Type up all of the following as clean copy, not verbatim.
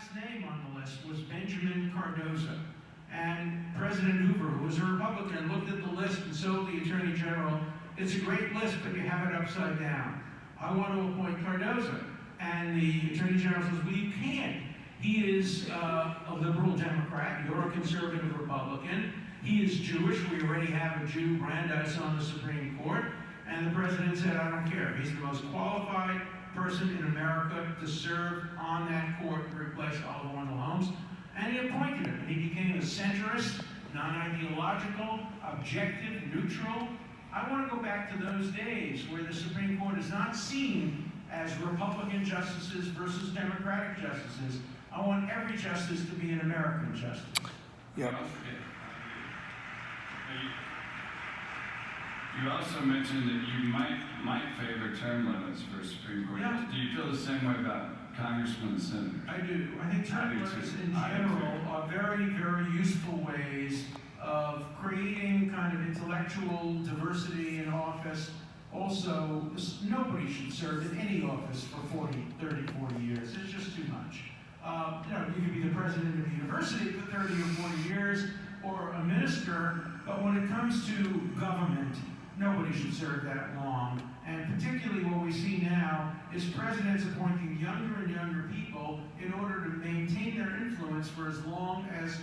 last name on the list was Benjamin Cardozo. And President Hoover, who was a Republican, looked at the list, and so the Attorney General. It's a great list, but you have it upside down. I want to appoint Cardozo. And the Attorney General says, well, you can't. He is a liberal Democrat. You're a conservative Republican. He is Jewish. We already have a Jew, Brandeis, on the Supreme Court. And the president said, I don't care. He's the most qualified person in America to serve on that court to replace Oliver Wendell Holmes. And he appointed him. And he became a centrist, non-ideological, objective, neutral. I want to go back to those days where the Supreme Court is not seen as Republican justices versus Democratic justices. I want every justice to be an American justice. Yep. You also mentioned that you might favor term limits for Supreme Court. Yeah. Do you feel the same way about congressmen and senators? I do. I think term limits in general are very, very useful ways of creating kind of intellectual diversity in office. Also, nobody should serve in any office for 30, 40 years. It's just too much. You could be the president of a university for 30 or 40 years, or a minister, but when it comes to government, nobody should serve that long. And particularly what we see now is presidents appointing younger and younger people in order to maintain their influence for as long as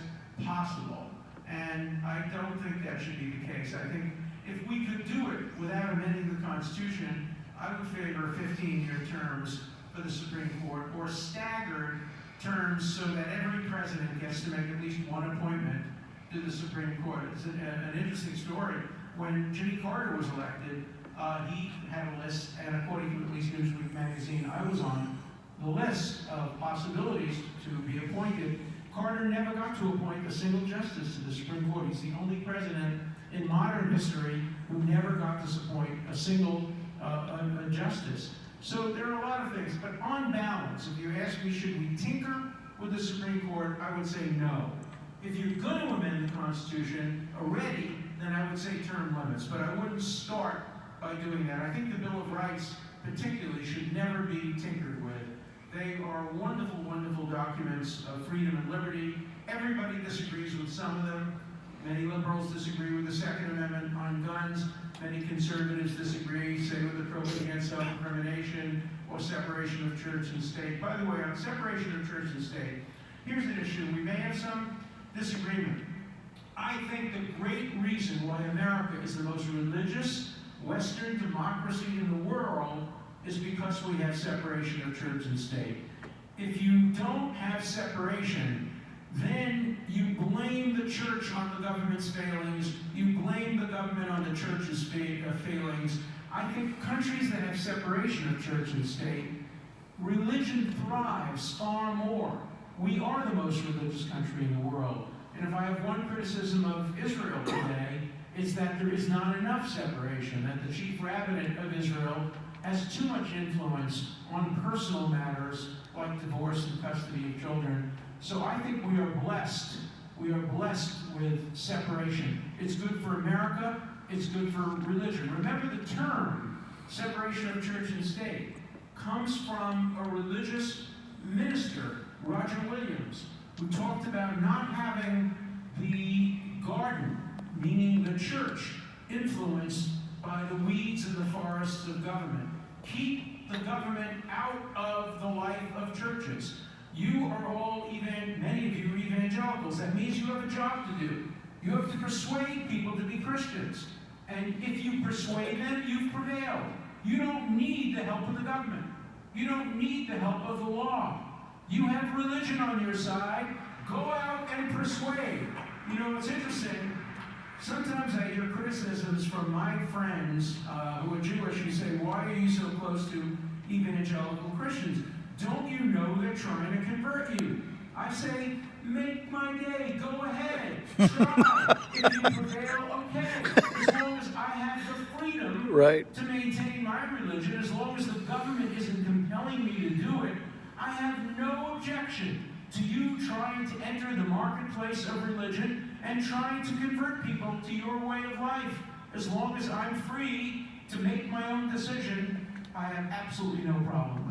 possible. And I don't think that should be the case. I think if we could do it without amending the Constitution, I would favor 15-year terms for the Supreme Court, or staggered terms so that every president gets to make at least one appointment to the Supreme Court. It's an interesting story. When Jimmy Carter was elected, he had a list, and according to at least Newsweek magazine, I was on the list of possibilities to be appointed. Carter never got to appoint a single justice to the Supreme Court. He's the only president in modern history who never got to appoint a single a justice. So there are a lot of things, but on balance, if you ask me, should we tinker with the Supreme Court, I would say no. If you're going to amend the Constitution already, then I would say term limits, but I wouldn't start by doing that. I think the Bill of Rights, particularly, should never be tinkered with. They are wonderful, wonderful documents of freedom and liberty. Everybody disagrees with some of them. Many liberals disagree with the Second Amendment on guns. Many conservatives disagree, say, with the Prohibition Against Self-Incrimination or separation of church and state. By the way, on separation of church and state, here's an issue. We may have some disagreement. I think the great reason why America is the most religious Western democracy in the world is because we have separation of church and state. If you don't have separation, then you blame the church on the government's failings, you blame the government on the church's failings. I think countries that have separation of church and state, religion thrives far more. We are the most religious country in the world. And if I have one criticism of Israel today, it's that there is not enough separation, that the chief rabbinate of Israel has too much influence on personal matters like divorce and custody of children. So I think we are blessed. We are blessed with separation. It's good for America. It's good for religion. Remember, the term separation of church and state comes from a religious minister, Roger Williams, who talked about not having the garden, meaning the church, influenced by the weeds and the forests of government. Keep the government out of the life of churches. You are all, many of you are evangelicals. That means you have a job to do. You have to persuade people to be Christians. And if you persuade them, you've prevailed. You don't need the help of the government. You don't need the help of the law. You have religion on your side. Go out and persuade. You know, it's interesting. Sometimes I hear criticisms from my friends who are Jewish who say, why are you so close to evangelical Christians? Don't you know they're trying to convert you? I say, make my day. Go ahead. Try. If you prevail, okay. As long as I have the freedom to maintain my religion, as long as the government isn't compelling me to do it, I have no objection to you trying to enter the marketplace of religion and trying to convert people to your way of life. As long as I'm free to make my own decision, I have absolutely no problem.